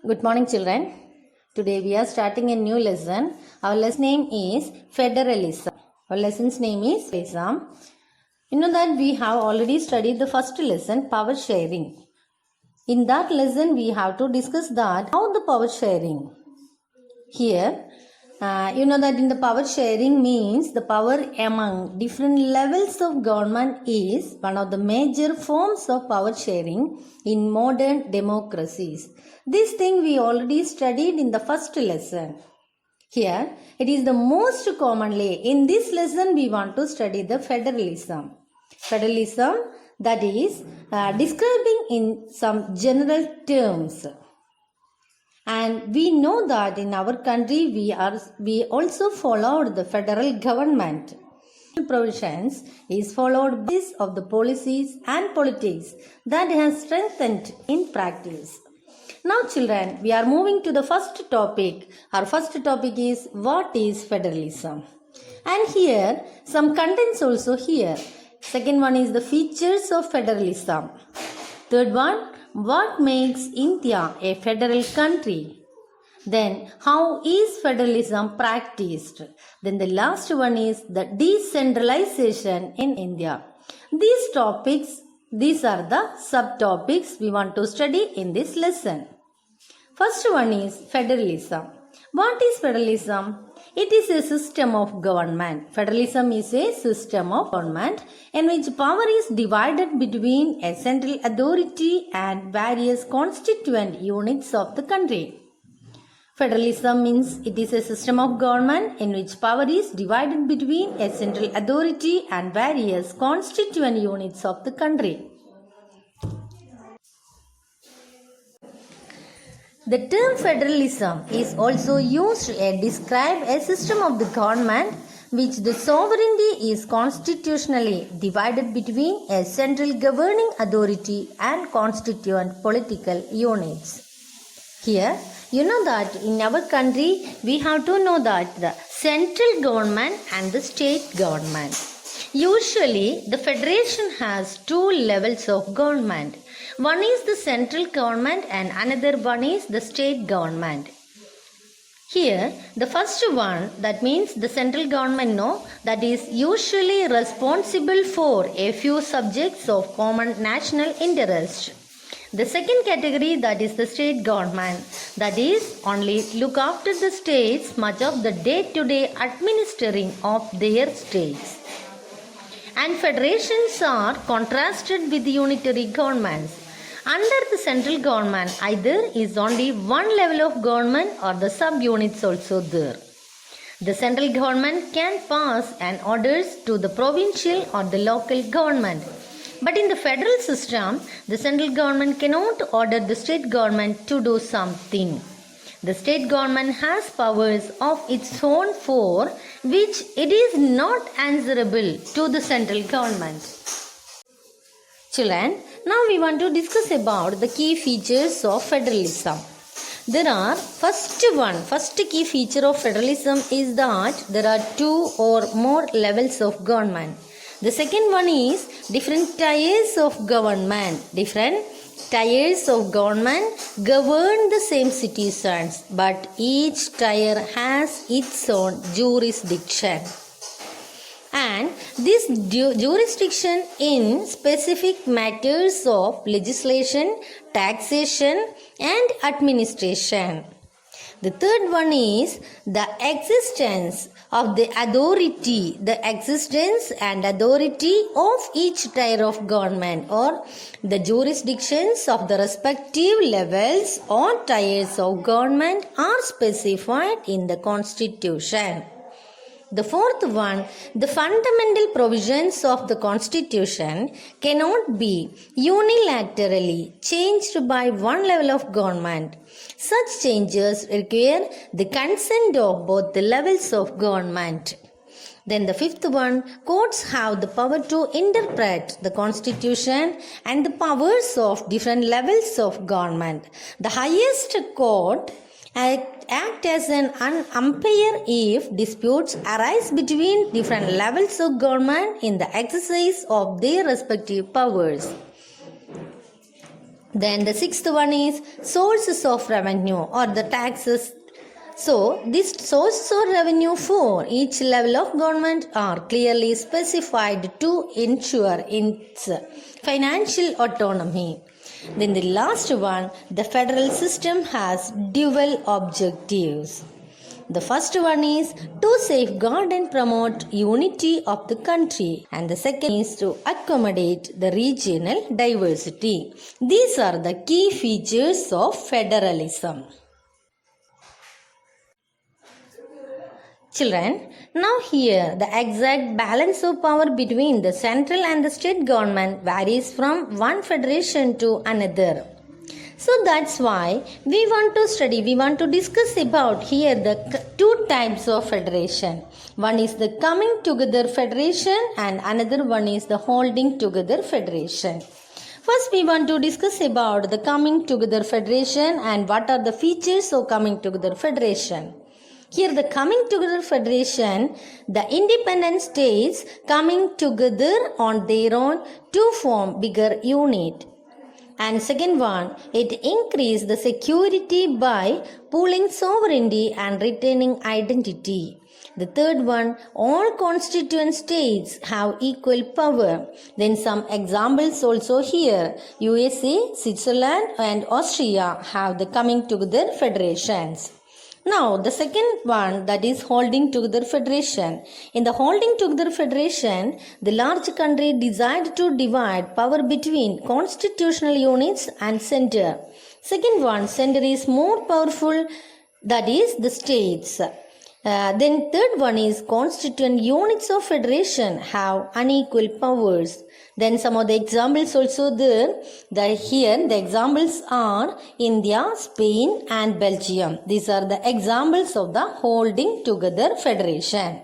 Good morning, children. Today we are starting a new lesson. Our lesson name is Federalism. Our lesson's name is Federalism. You know that we have already studied the first lesson, power sharing. In that lesson, we have to discuss that how the power sharing. Here, you know that in the power sharing means the power among different levels of government is one of the major forms of power sharing in modern democracies. This thing we already studied in the first lesson. Here, it is the most commonly. In this lesson, we want to study the federalism. Federalism, that is describing in some general terms. And we know that in our country we also followed the federal government provisions is followed this of the policies and politics that has strengthened in practice. Now children, we are moving to the first topic. Our first topic is what is federalism? And here some contents also here. Second one is the features of federalism. Third one, what makes India a federal country? Then, how is federalism practiced? Then the last one is the decentralization in India. These are the subtopics we want to study in this lesson. First one is federalism. What is federalism? It is a system of government. Federalism is a system of government in which power is divided between a central authority and various constituent units of the country. Federalism means it is a system of government in which power is divided between a central authority and various constituent units of the country. The term federalism is also used to describe a system of the government which the sovereignty is constitutionally divided between a central governing authority and constituent political units. Here, you know that in our country we have to know that the central government and the state government. Usually, the federation has two levels of government. One is the central government and another one is the state government. Here, the first one, that means the central government, that is usually responsible for a few subjects of common national interest. The second category, that is the state government, that is only look after the states much of the day-to-day administering of their states. And federations are contrasted with unitary governments. Under the central government, either is only one level of government or the sub-units also there. The central government can pass an orders to the provincial or the local government. But in the federal system, the central government cannot order the state government to do something. The state government has powers of its own for which it is not answerable to the central government. Children, now we want to discuss about the key features of federalism. There are first key feature of federalism is that there are two or more levels of government. The second one is different tiers of government. Different tiers of government govern the same citizens, but each tier has its own jurisdiction. And this jurisdiction in specific matters of legislation, taxation and administration. The third one is the existence of the authority, the existence and authority of each tier of government or the jurisdictions of the respective levels or tiers of government are specified in the Constitution. The fourth one, the fundamental provisions of the Constitution cannot be unilaterally changed by one level of government. Such changes require the consent of both the levels of government. Then the fifth one, courts have the power to interpret the Constitution and the powers of different levels of government. The highest court act as an umpire if disputes arise between different levels of government in the exercise of their respective powers. Then the sixth one is sources of revenue or the taxes. So, these sources of revenue for each level of government are clearly specified to ensure its financial autonomy. Then the last one, the federal system has dual objectives. The first one is to safeguard and promote unity of the country, and the second is to accommodate the regional diversity. These are the key features of federalism. Children, now here the exact balance of power between the central and the state government varies from one federation to another. So that's why we want to discuss about here the two types of federation. One is the coming together federation and another one is the holding together federation. First we want to discuss about the coming together federation and what are the features of coming together federation. Here the coming together federation, the independent states coming together on their own to form bigger unit. And second one, it increased the security by pooling sovereignty and retaining identity. The third one, all constituent states have equal power. Then some examples also here. USA, Switzerland and Austria have the coming together federations. Now, the second one, that is holding together federation. In the holding together federation, the large country decided to divide power between constitutional units and center. Second one, center is more powerful, that is the states. Then third one is constituent units of federation have unequal powers. Then some of the examples also there. Here the examples are India, Spain and Belgium. These are the examples of the holding together federation.